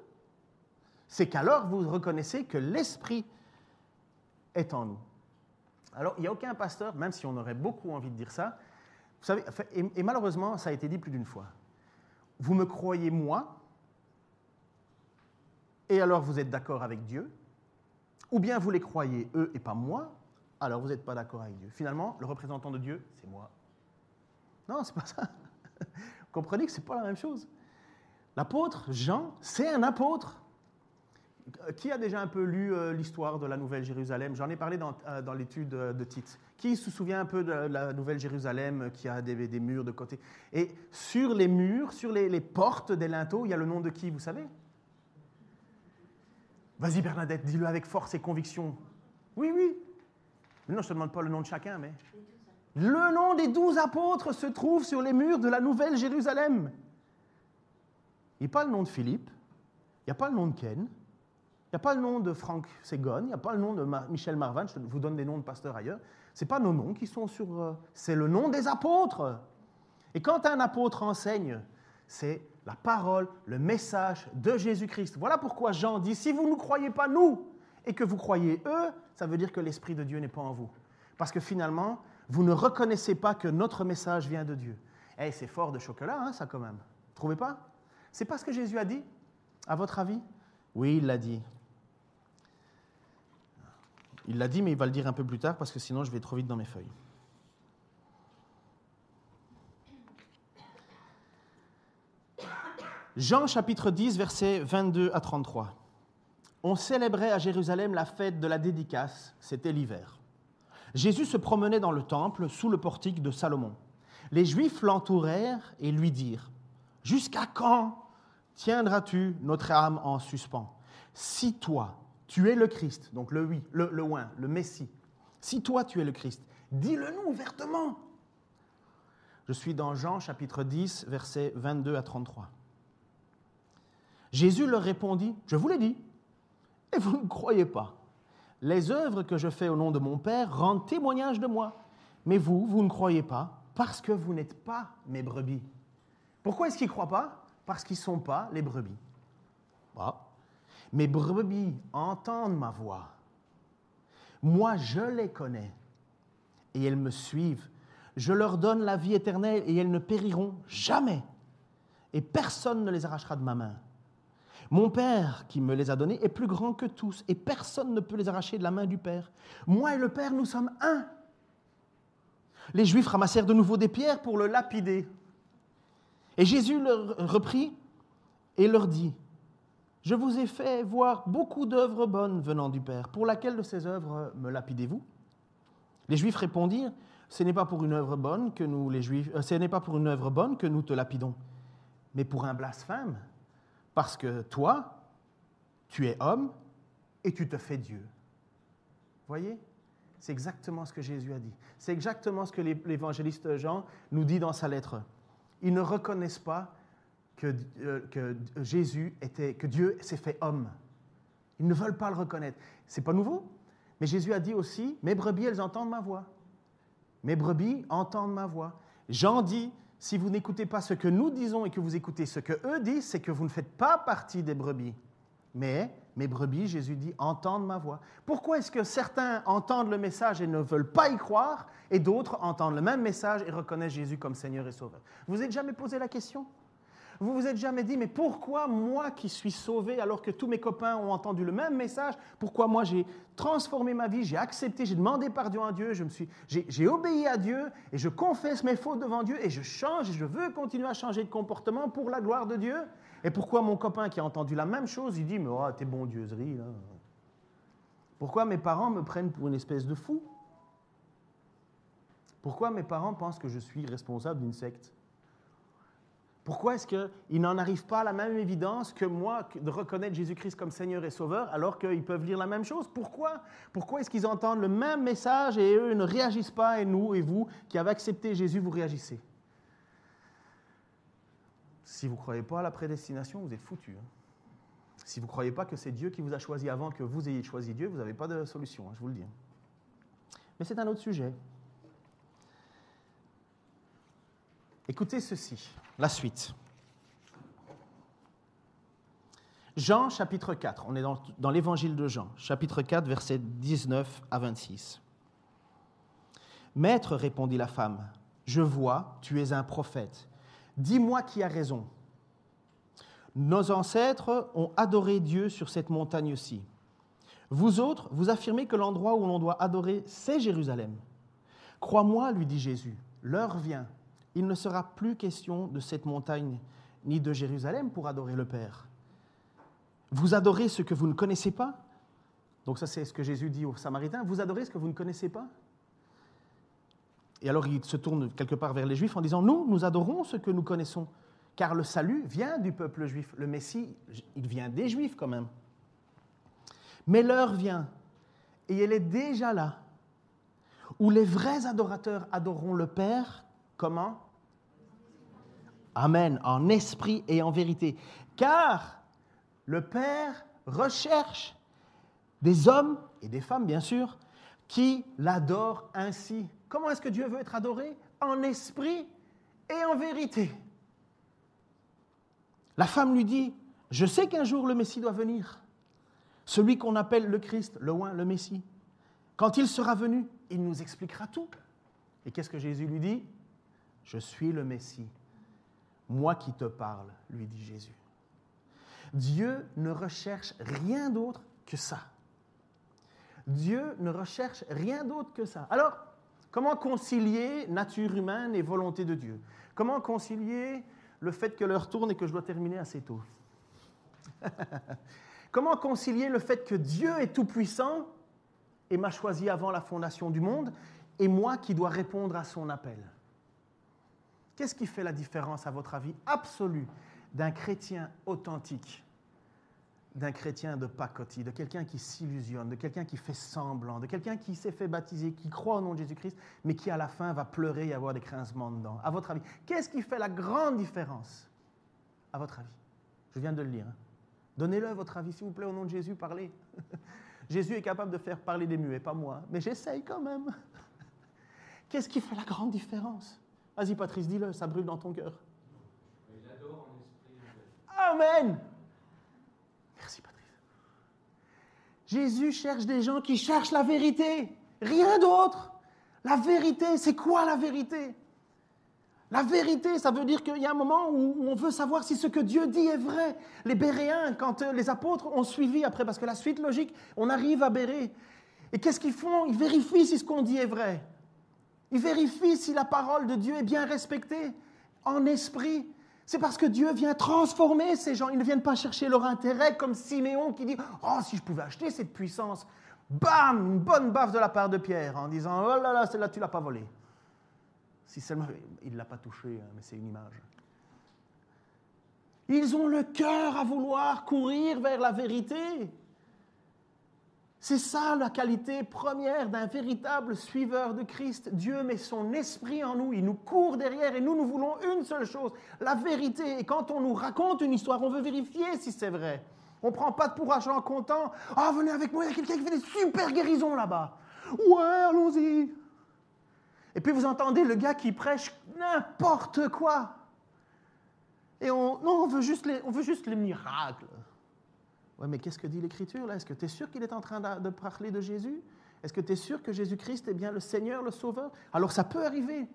A: c'est qu'alors vous reconnaissez que l'Esprit est en nous. Alors, il n'y a aucun pasteur, même si on aurait beaucoup envie de dire ça, vous savez, et malheureusement, ça a été dit plus d'une fois. Vous me croyez moi, et alors vous êtes d'accord avec Dieu, ou bien vous les croyez eux et pas moi, alors vous n'êtes pas d'accord avec Dieu. Finalement, le représentant de Dieu, c'est moi. Non, c'est pas ça. Vous comprenez que ce n'est pas la même chose. L'apôtre Jean, c'est un apôtre. Qui a déjà un peu lu l'histoire de la Nouvelle Jérusalem? J'en ai parlé dans l'étude de Tite. Qui se souvient un peu de la Nouvelle Jérusalem qui a des murs de côté? Et sur les murs, sur les portes des linteaux, il y a le nom de qui, vous savez? Vas-y Bernadette, dis-le avec force et conviction. Oui, oui. Mais non, je ne te demande pas le nom de chacun, mais... Le nom des 12 apôtres se trouve sur les murs de la Nouvelle Jérusalem. Il n'y a pas le nom de Philippe, il n'y a pas le nom de Ken, il n'y a pas le nom de Franck Ségone, il n'y a pas le nom de Michel Marvan, je vous donne des noms de pasteurs ailleurs. Ce n'est pas nos noms qui sont sur... c'est le nom des apôtres. Et quand un apôtre enseigne, c'est la parole, le message de Jésus-Christ. Voilà pourquoi Jean dit, si vous ne nous croyez pas nous, et que vous croyez eux, ça veut dire que l'Esprit de Dieu n'est pas en vous. Parce que finalement, vous ne reconnaissez pas que notre message vient de Dieu. Eh, c'est fort de chocolat, hein, ça quand même. Vous ne trouvez pas? C'est pas ce que Jésus a dit, à votre avis? Oui, il l'a dit. Il l'a dit, mais il va le dire un peu plus tard, parce que sinon je vais trop vite dans mes feuilles. Jean chapitre 10, versets 22 à 33. On célébrait à Jérusalem la fête de la dédicace, c'était l'hiver. Jésus se promenait dans le temple, sous le portique de Salomon. Les Juifs l'entourèrent et lui dirent « Jusqu'à quand tiendras-tu notre âme en suspens? Si toi, tu es le Christ, donc le oint, le Messie, si toi tu es le Christ, dis-le-nous ouvertement. » Je suis dans Jean chapitre 10, versets 22 à 33. Jésus leur répondit « Je vous l'ai dit, et vous ne croyez pas. Les œuvres que je fais au nom de mon Père rendent témoignage de moi. Mais vous ne croyez pas parce que vous n'êtes pas mes brebis. » Pourquoi est-ce qu'ils ne croient pas? Parce qu'ils ne sont pas les brebis. Ah. Mes brebis entendent ma voix. Moi, je les connais et elles me suivent. Je leur donne la vie éternelle et elles ne périront jamais. Et personne ne les arrachera de ma main. Mon Père, qui me les a donnés, est plus grand que tous, et personne ne peut les arracher de la main du Père. Moi et le Père, nous sommes un. Les Juifs ramassèrent de nouveau des pierres pour le lapider. Et Jésus leur reprit et leur dit, « Je vous ai fait voir beaucoup d'œuvres bonnes venant du Père. Pour laquelle de ces œuvres me lapidez-vous » Les Juifs répondirent, « Ce n'est pas pour une œuvre bonne que nous, les Juifs, ce n'est pas pour une œuvre bonne que nous te lapidons, mais pour un blasphème. Parce que toi, tu es homme et tu te fais Dieu. » Voyez? C'est exactement ce que Jésus a dit. C'est exactement ce que l'évangéliste Jean nous dit dans sa lettre. Ils ne reconnaissent pas que Dieu s'est fait homme. Ils ne veulent pas le reconnaître. Ce n'est pas nouveau. Mais Jésus a dit aussi, « Mes brebis, elles entendent ma voix. » Mes brebis entendent ma voix. Jean dit, si vous n'écoutez pas ce que nous disons et que vous écoutez ce qu'eux disent, c'est que vous ne faites pas partie des brebis. Mais mes brebis, Jésus dit, entendent ma voix. Pourquoi est-ce que certains entendent le message et ne veulent pas y croire, et d'autres entendent le même message et reconnaissent Jésus comme Seigneur et Sauveur? Vous vous êtes jamais posé la question? Vous vous êtes jamais dit, mais pourquoi moi qui suis sauvé alors que tous mes copains ont entendu le même message, pourquoi moi j'ai transformé ma vie, j'ai accepté, j'ai demandé pardon à Dieu, j'ai obéi à Dieu et je confesse mes fautes devant Dieu et je change et je veux continuer à changer de comportement pour la gloire de Dieu? Et pourquoi mon copain qui a entendu la même chose, il dit, mais oh, t'es bondieuserie là. Pourquoi mes parents me prennent pour une espèce de fou? Pourquoi mes parents pensent que je suis responsable d'une secte? Pourquoi est-ce qu'ils n'en arrivent pas à la même évidence que moi de reconnaître Jésus-Christ comme Seigneur et Sauveur alors qu'ils peuvent lire la même chose? Pourquoi? Pourquoi est-ce qu'ils entendent le même message et eux ne réagissent pas et nous et vous qui avez accepté Jésus, vous réagissez? Si vous ne croyez pas à la prédestination, vous êtes foutus. Si vous ne croyez pas que c'est Dieu qui vous a choisi avant que vous ayez choisi Dieu, vous n'avez pas de solution, je vous le dis. Mais c'est un autre sujet. Écoutez ceci, la suite. Jean, chapitre 4, on est dans l'évangile de Jean, chapitre 4, versets 19 à 26. « Maître, répondit la femme, je vois, tu es un prophète. Dis-moi qui a raison. Nos ancêtres ont adoré Dieu sur cette montagne-ci. Vous autres, vous affirmez que l'endroit où l'on doit adorer, c'est Jérusalem. Crois-moi, lui dit Jésus, l'heure vient. Il ne sera plus question de cette montagne ni de Jérusalem pour adorer le Père. Vous adorez ce que vous ne connaissez pas. Donc ça, c'est ce que Jésus dit aux Samaritains. Vous adorez ce que vous ne connaissez pas. Et alors, il se tourne quelque part vers les Juifs en disant, nous adorons ce que nous connaissons, car le salut vient du peuple juif. Le Messie, il vient des Juifs quand même. Mais l'heure vient, et elle est déjà là, où les vrais adorateurs adoreront le Père. Comment? Amen, en esprit et en vérité. Car le Père recherche des hommes et des femmes, bien sûr, qui l'adorent ainsi. Comment est-ce que Dieu veut être adoré? En esprit et en vérité. La femme lui dit, je sais qu'un jour le Messie doit venir. Celui qu'on appelle le Christ, le oint, le Messie. Quand il sera venu, il nous expliquera tout. Et qu'est-ce que Jésus lui dit? Je suis le Messie. Moi qui te parle, lui dit Jésus. Dieu ne recherche rien d'autre que ça. Dieu ne recherche rien d'autre que ça. Alors, comment concilier nature humaine et volonté de Dieu? Comment concilier le fait que l'heure tourne et que je dois terminer assez tôt? Comment concilier le fait que Dieu est tout-puissant et m'a choisi avant la fondation du monde et moi qui dois répondre à son appel? Qu'est-ce qui fait la différence, à votre avis, absolue d'un chrétien authentique, d'un chrétien de pacotille, de quelqu'un qui s'illusionne, de quelqu'un qui fait semblant, de quelqu'un qui s'est fait baptiser, qui croit au nom de Jésus-Christ, mais qui à la fin va pleurer et avoir des grincements dedans? À votre avis, qu'est-ce qui fait la grande différence? À votre avis? Je viens de le lire. Donnez-le votre avis, s'il vous plaît, au nom de Jésus, parlez. Jésus est capable de faire parler des muets, pas moi, mais j'essaye quand même. Qu'est-ce qui fait la grande différence? Vas-y, Patrice, dis-le, ça brûle dans ton cœur.
B: J'adore en esprit.
A: Amen. Merci, Patrice. Jésus cherche des gens qui cherchent la vérité, rien d'autre. La vérité, c'est quoi la vérité? La vérité, ça veut dire qu'il y a un moment où on veut savoir si ce que Dieu dit est vrai. Les Béréens, quand les apôtres ont suivi après, parce que la suite logique, on arrive à Bérée. Et qu'est-ce qu'ils font? Ils vérifient si ce qu'on dit est vrai. Ils vérifient si la parole de Dieu est bien respectée en esprit. C'est parce que Dieu vient transformer ces gens. Ils ne viennent pas chercher leur intérêt comme Siméon qui dit « Oh, si je pouvais acheter cette puissance !» Bam! Une bonne baffe de la part de Pierre en disant « Oh là là, celle-là, tu ne l'as pas volée. » Si seulement, il ne l'a pas touché, mais c'est une image. Ils ont le cœur à vouloir courir vers la vérité. C'est ça la qualité première d'un véritable suiveur de Christ. Dieu met son esprit en nous, il nous court derrière et nous voulons une seule chose, la vérité. Et quand on nous raconte une histoire, on veut vérifier si c'est vrai. On ne prend pas de pour argent comptant. « Ah, venez avec moi, il y a quelqu'un qui fait des super guérisons là-bas. »« Ouais, allons-y. » Et puis vous entendez le gars qui prêche n'importe quoi. Et on veut juste les miracles. Ouais, mais qu'est-ce que dit l'Écriture là? Est-ce que tu es sûr qu'il est en train de parler de Jésus? Est-ce que tu es sûr que Jésus-Christ est bien le Seigneur, le Sauveur? Alors ça peut arriver.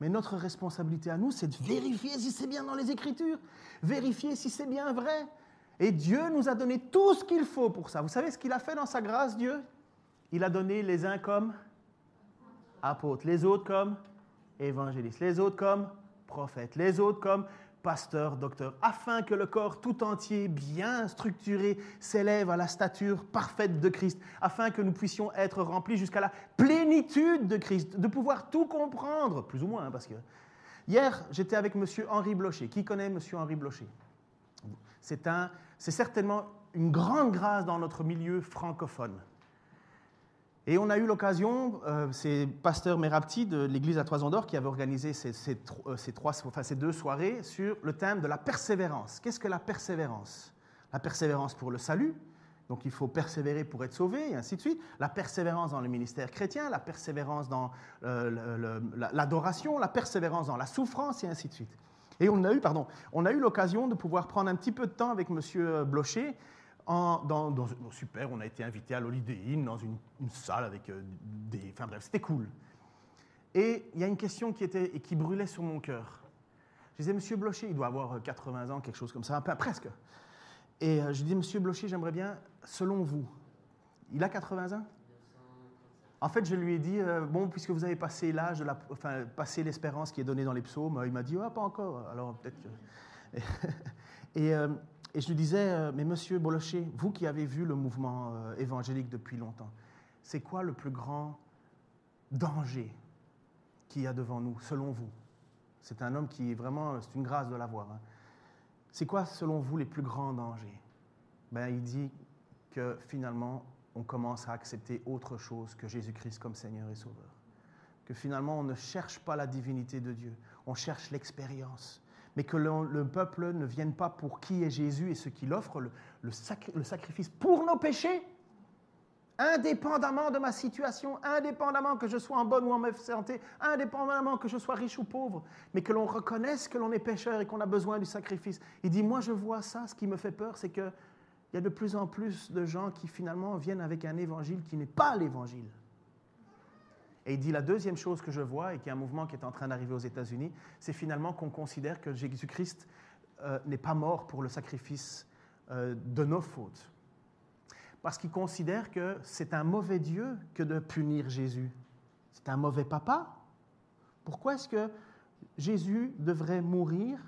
A: Mais notre responsabilité à nous, c'est de vérifier si c'est bien dans les Écritures, vérifier si c'est bien vrai. Et Dieu nous a donné tout ce qu'il faut pour ça. Vous savez ce qu'il a fait dans sa grâce, Dieu? Il a donné les uns comme apôtres, les autres comme évangélistes, les autres comme prophètes, les autres comme pasteurs, docteurs, afin que le corps tout entier, bien structuré, s'élève à la stature parfaite de Christ, afin que nous puissions être remplis jusqu'à la plénitude de Christ, de pouvoir tout comprendre, plus ou moins, parce que hier, j'étais avec M. Henri Blocher. Qui connaît M. Henri Blocher? C'est certainement une grande grâce dans notre milieu francophone. Et on a eu l'occasion, c'est Pasteur Merabti de l'église à Toison d'Or qui avait organisé ces deux soirées sur le thème de la persévérance. Qu'est-ce que la persévérance? La persévérance pour le salut, donc il faut persévérer pour être sauvé, et ainsi de suite. La persévérance dans le ministère chrétien, la persévérance dans l'adoration, la persévérance dans la souffrance, et ainsi de suite. Et on a eu l'occasion de pouvoir prendre un petit peu de temps avec M. Blocher. Super, on a été invité à l'Holiday Inn dans une salle avec enfin bref, c'était cool. Et il y a une question qui brûlait sur mon cœur. Je disais, Monsieur Blocher, il doit avoir 80 ans, quelque chose comme ça, presque. Et je dis, Monsieur Blocher, j'aimerais bien, selon vous, il a 80 ans? En fait, je lui ai dit, bon, puisque vous avez passé l'âge, passé l'espérance qui est donnée dans les psaumes, il m'a dit, pas encore, alors peut-être que... Et je lui disais, mais Monsieur Blocher, vous qui avez vu le mouvement évangélique depuis longtemps, c'est quoi le plus grand danger qu'il y a devant nous, selon vous? C'est un homme qui est vraiment, c'est une grâce de l'avoir. Hein. C'est quoi, selon vous, les plus grands dangers? Il dit que finalement, on commence à accepter autre chose que Jésus-Christ comme Seigneur et Sauveur. Que finalement, on ne cherche pas la divinité de Dieu, on cherche l'expérience. Mais que le peuple ne vienne pas pour qui est Jésus et ce qu'il offre, le sacrifice pour nos péchés, indépendamment de ma situation, indépendamment que je sois en bonne ou en mauvaise santé, indépendamment que je sois riche ou pauvre, mais que l'on reconnaisse que l'on est pécheur et qu'on a besoin du sacrifice. Il dit, moi je vois ça, ce qui me fait peur, c'est qu'il y a de plus en plus de gens qui finalement viennent avec un évangile qui n'est pas l'évangile. Et il dit, la deuxième chose que je vois, et qui est un mouvement qui est en train d'arriver aux États-Unis, c'est finalement qu'on considère que Jésus-Christ n'est pas mort pour le sacrifice de nos fautes. Parce qu'il considère que c'est un mauvais Dieu que de punir Jésus. C'est un mauvais papa. Pourquoi est-ce que Jésus devrait mourir,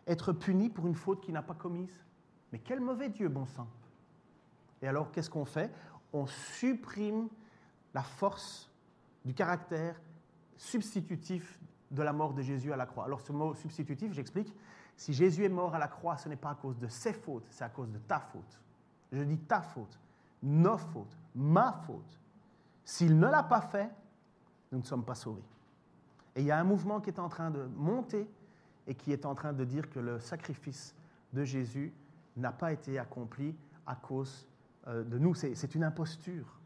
A: être puni pour une faute qu'il n'a pas commise? Mais quel mauvais Dieu, bon sang! Et alors, qu'est-ce qu'on fait? On supprime la force du caractère substitutif de la mort de Jésus à la croix. Alors ce mot substitutif, j'explique, si Jésus est mort à la croix, ce n'est pas à cause de ses fautes, c'est à cause de ta faute. Je dis ta faute, nos fautes, ma faute. S'il ne l'a pas fait, nous ne sommes pas sauvés. Et il y a un mouvement qui est en train de monter et qui est en train de dire que le sacrifice de Jésus n'a pas été accompli à cause de nous. C'est une imposture.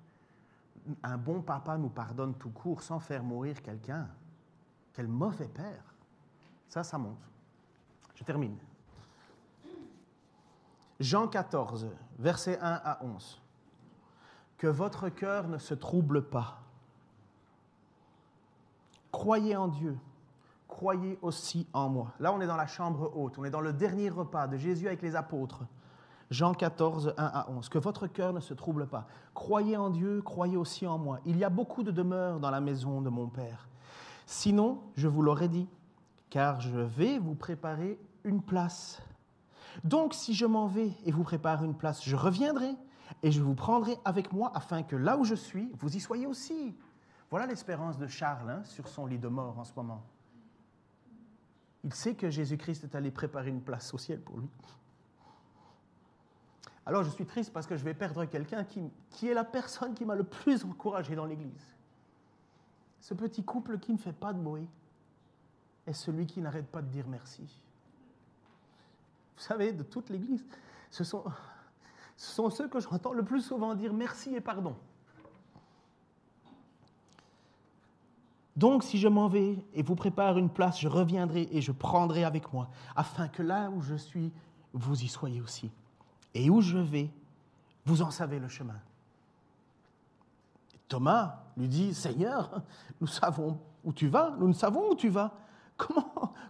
A: Un bon papa nous pardonne tout court sans faire mourir quelqu'un. Quel mauvais père. Ça monte. Je termine. Jean 14, versets 1 à 11. Que votre cœur ne se trouble pas. Croyez en Dieu. Croyez aussi en moi. Là, on est dans la chambre haute. On est dans le dernier repas de Jésus avec les apôtres. Jean 14, 1 à 11. Que votre cœur ne se trouble pas. Croyez en Dieu, croyez aussi en moi. Il y a beaucoup de demeures dans la maison de mon Père. Sinon, je vous l'aurais dit, car je vais vous préparer une place. Donc, si je m'en vais et vous prépare une place, je reviendrai et je vous prendrai avec moi afin que là où je suis, vous y soyez aussi. Voilà l'espérance de Charles sur son lit de mort en ce moment. Il sait que Jésus-Christ est allé préparer une place au ciel pour lui. Alors, je suis triste parce que je vais perdre quelqu'un qui est la personne qui m'a le plus encouragé dans l'Église. Ce petit couple qui ne fait pas de bruit est celui qui n'arrête pas de dire merci. Vous savez, de toute l'Église, ce sont ceux que j'entends le plus souvent dire merci et pardon. Donc, si je m'en vais et vous prépare une place, je reviendrai et je prendrai avec moi, afin que là où je suis, vous y soyez aussi. Et où je vais, vous en savez le chemin. » Thomas lui dit, « Seigneur, nous savons où tu vas, nous ne savons où tu vas.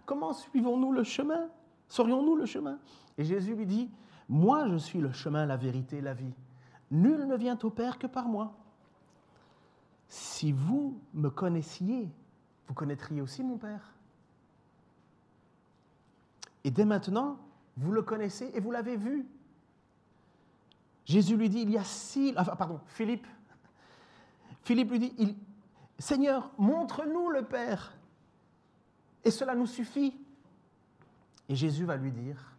A: Comment suivons-nous le chemin? Saurions-nous le chemin? » Et Jésus lui dit, « Moi, je suis le chemin, la vérité et la vie. Nul ne vient au Père que par moi. Si vous me connaissiez, vous connaîtriez aussi mon Père. Et dès maintenant, vous le connaissez et vous l'avez vu. » Jésus lui dit, Philippe lui dit, « Seigneur, montre-nous le Père, et cela nous suffit. » Et Jésus va lui dire,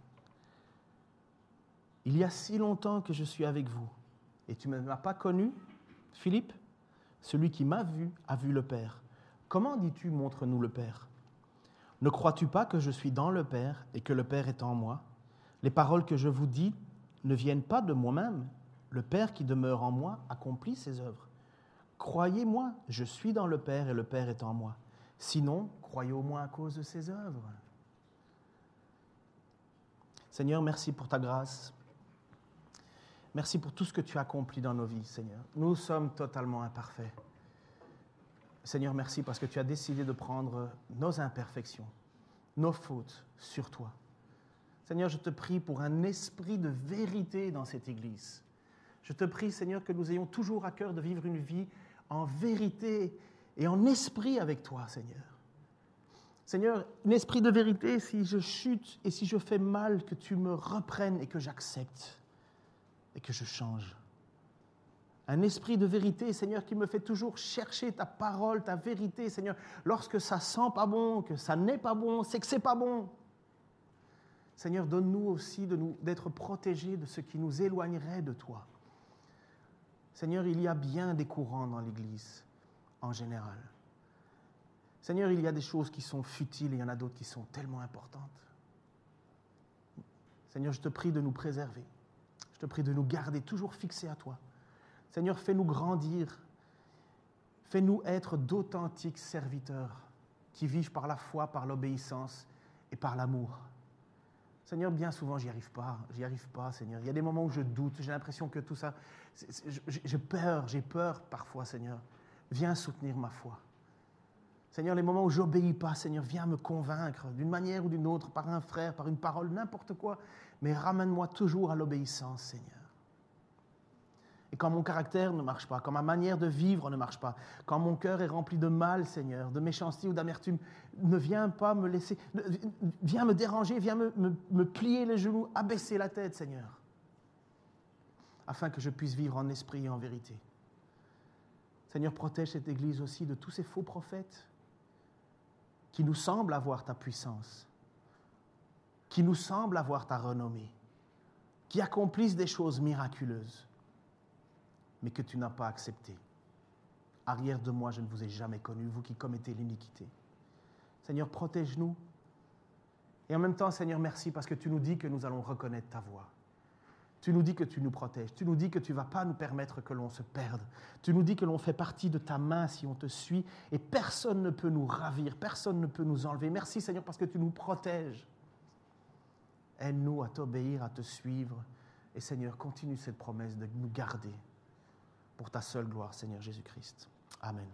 A: « Il y a si longtemps que je suis avec vous, et tu ne m'as pas connu, Philippe? Celui qui m'a vu a vu le Père. Comment dis-tu, montre-nous le Père? Ne crois-tu pas que je suis dans le Père et que le Père est en moi? Les paroles que je vous dis ne viennent pas de moi-même. Le Père qui demeure en moi accomplit ses œuvres. Croyez-moi, je suis dans le Père et le Père est en moi. Sinon, croyez au moins à cause de ses œuvres. » Seigneur, merci pour ta grâce. Merci pour tout ce que tu as accompli dans nos vies, Seigneur. Nous sommes totalement imparfaits. Seigneur, merci parce que tu as décidé de prendre nos imperfections, nos fautes sur toi. Seigneur, je te prie pour un esprit de vérité dans cette Église. Je te prie, Seigneur, que nous ayons toujours à cœur de vivre une vie en vérité et en esprit avec toi, Seigneur. Seigneur, un esprit de vérité, si je chute et si je fais mal, que tu me reprennes et que j'accepte et que je change. Un esprit de vérité, Seigneur, qui me fait toujours chercher ta parole, ta vérité, Seigneur. Lorsque ça sent pas bon, que ça n'est pas bon, c'est que c'est pas bon. Seigneur, donne-nous aussi d'être protégés de ce qui nous éloignerait de toi. Seigneur, il y a bien des courants dans l'Église, en général. Seigneur, il y a des choses qui sont futiles et il y en a d'autres qui sont tellement importantes. Seigneur, je te prie de nous préserver. Je te prie de nous garder toujours fixés à toi. Seigneur, fais-nous grandir. Fais-nous être d'authentiques serviteurs qui vivent par la foi, par l'obéissance et par l'amour. Seigneur, bien souvent, j'y arrive pas, Seigneur. Il y a des moments où je doute, j'ai l'impression que tout ça... J'ai peur parfois, Seigneur. Viens soutenir ma foi. Seigneur, les moments où j'obéis pas, Seigneur, viens me convaincre d'une manière ou d'une autre, par un frère, par une parole, n'importe quoi, mais ramène-moi toujours à l'obéissance, Seigneur. Et quand mon caractère ne marche pas, quand ma manière de vivre ne marche pas, quand mon cœur est rempli de mal, Seigneur, de méchanceté ou d'amertume, ne viens pas me laisser, viens me déranger, viens me plier les genoux, abaisser la tête, Seigneur, afin que je puisse vivre en esprit et en vérité. Seigneur, protège cette Église aussi de tous ces faux prophètes qui nous semblent avoir ta puissance, qui nous semblent avoir ta renommée, qui accomplissent des choses miraculeuses, mais que tu n'as pas accepté. Arrière de moi, je ne vous ai jamais connu, vous qui commettez l'iniquité. Seigneur, protège-nous. Et en même temps, Seigneur, merci parce que tu nous dis que nous allons reconnaître ta voix. Tu nous dis que tu nous protèges. Tu nous dis que tu ne vas pas nous permettre que l'on se perde. Tu nous dis que l'on fait partie de ta main si on te suit et personne ne peut nous ravir, personne ne peut nous enlever. Merci, Seigneur, parce que tu nous protèges. Aide-nous à t'obéir, à te suivre. Et Seigneur, continue cette promesse de nous garder pour ta seule gloire, Seigneur Jésus-Christ. Amen.